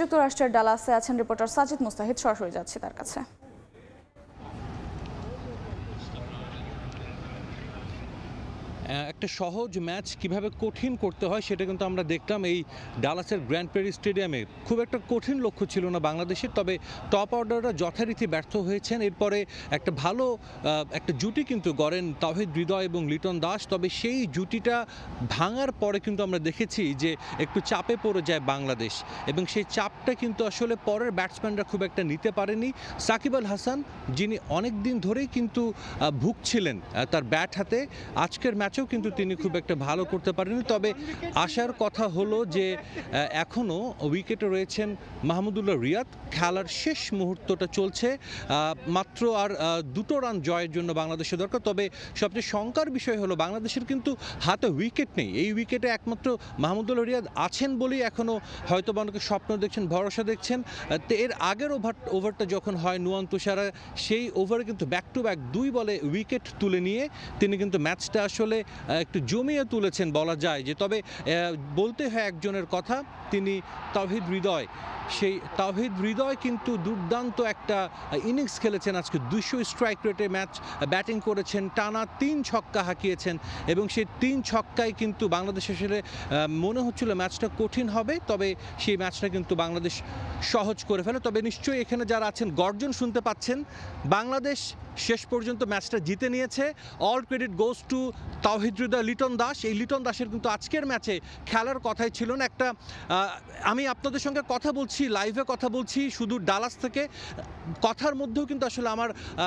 যুক্তরাষ্ট্রের ডালাসে আছেন রিপোর্টার সাজিদ মুস্তাহিদ, সরাসরি যাচ্ছি তার কাছে। একটা সহজ ম্যাচ কিভাবে কঠিন করতে হয় সেটা কিন্তু আমরা দেখলাম এই ডালাসের গ্র্যান্ড প্রেরি স্টেডিয়ামে। খুব একটা কঠিন লক্ষ্য ছিল না বাংলাদেশের, তবে টপ অর্ডাররা যথারীতি ব্যর্থ হয়েছেন। এরপরে একটা ভালো একটা জুটি কিন্তু গড়েন তাওহিদ হৃদয় এবং লিটন দাস, তবে সেই জুটিটা ভাঙার পরে কিন্তু আমরা দেখেছি যে একটু চাপে পড়ে যায় বাংলাদেশ, এবং সেই চাপটা কিন্তু আসলে পরের ব্যাটসম্যানরা খুব একটা নিতে পারেনি। সাকিব আল হাসান, যিনি অনেক দিন ধরেই কিন্তু ভুগছিলেন তার ব্যাট হাতে, আজকের ম্যাচেও কিন্তু তিনি খুব একটা ভালো করতে পারেননি। তবে আশার কথা হলো যে এখনও উইকেটে রয়েছেন মাহমুদুল্লাহ রিয়াদ। খেলার শেষ মুহূর্তটা চলছে, মাত্র আর 2টো রান জয়ের জন্য বাংলাদেশের দরকার। তবে সবচেয়ে শঙ্কার বিষয় হলো বাংলাদেশের কিন্তু হাতে উইকেট নেই। এই উইকেটে একমাত্র মাহমুদুল্লাহ রিয়াদ আছেন বলেই এখনও হয়তো অনেকে স্বপ্ন দেখছেন, ভরসা দেখছেন। তো এর আগের ওভারটা যখন হয় নুয়ান তুষারা, সেই ওভারে কিন্তু ব্যাক টু ব্যাক 2 বলে উইকেট তুলে নিয়ে তিনি কিন্তু ম্যাচটা আসলে একটু জমিয়ে তুলেছেন বলা যায়। যে তবে বলতে হয় একজনের কথা, তিনি তাওহিদ হৃদয়। সেই তাওহিদ হৃদয় কিন্তু দুর্দান্ত একটা ইনিংস খেলেছেন আজকে। 200 স্ট্রাইক রেটে ম্যাচ ব্যাটিং করেছেন, টানা 3 ছক্কা হাঁকিয়েছেন, এবং সেই 3 ছক্কায় কিন্তু বাংলাদেশ আসলে মনে হচ্ছিল ম্যাচটা কঠিন হবে, তবে সেই ম্যাচটা কিন্তু বাংলাদেশ সহজ করে ফেলে। তবে নিশ্চয়ই এখানে যারা আছেন গর্জন শুনতে পাচ্ছেন। বাংলাদেশ শেষ পর্যন্ত ম্যাচটা জিতে নিয়েছে। All credit goes to Towhid Hridoy, Liton Das. এই লিটন দাসের কিন্তু আজকের ম্যাচে খেলার কথাই ছিল না। একটা আমি আপনাদের সঙ্গে কথা বলছি, লাইভে কথা বলছি শুধু ডালাস থেকে, কথার মধ্যেও কিন্তু আসলে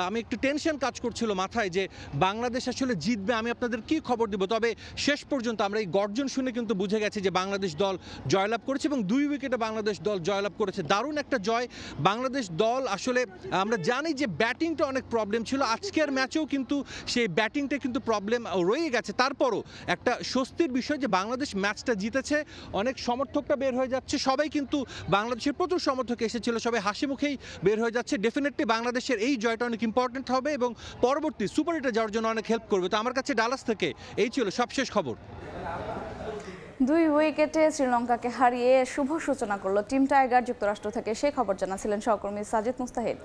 আমি একটু টেনশন কাজ করছিল মাথায় যে বাংলাদেশ আসলে জিতবে, আমি আপনাদের কি খবর দিব। তবে শেষ পর্যন্ত আমরা এই গর্জন শুনে কিন্তু বুঝে গেছি যে বাংলাদেশ দল জয়লাভ করেছে, এবং 2 উইকেটে বাংলাদেশ দল জয়লাভ করেছে। দারুণ একটা জয় বাংলাদেশ দল। আসলে আমরা জানি যে ব্যাটিংটা অনেক প্রবলেম ছিল, আজকের ম্যাচেও কিন্তু সেই ব্যাটিংটা কিন্তু প্রবলেম রয়ে গেছে। তারপরও একটা স্বস্তির বিষয় যে বাংলাদেশ ম্যাচটা জিতেছে। অনেক সমর্থকরা বের হয়ে যাচ্ছে, সবাই কিন্তু বাংলাদেশের প্রচুর সমর্থক এসেছিল, সবাই হাসি মুখেই বের হয়ে যাচ্ছে। ডেফিনেটলি বাংলাদেশের এই জয়টা অনেক ইম্পর্টেন্ট হবে এবং পরবর্তী সুপার এইটে যাওয়ার জন্য অনেক হেল্প করবে। তো আমার কাছে ডালাস থেকে এই ছিল সবশেষ খবর। 2 উইকেটে শ্রীলঙ্কাকে হারিয়ে শুভ সূচনা করলো টিম টাইগার। যুক্তরাষ্ট্র থেকে সেই খবর জানাছিলেন সহকর্মী সাজিদ মুস্তাহিদ।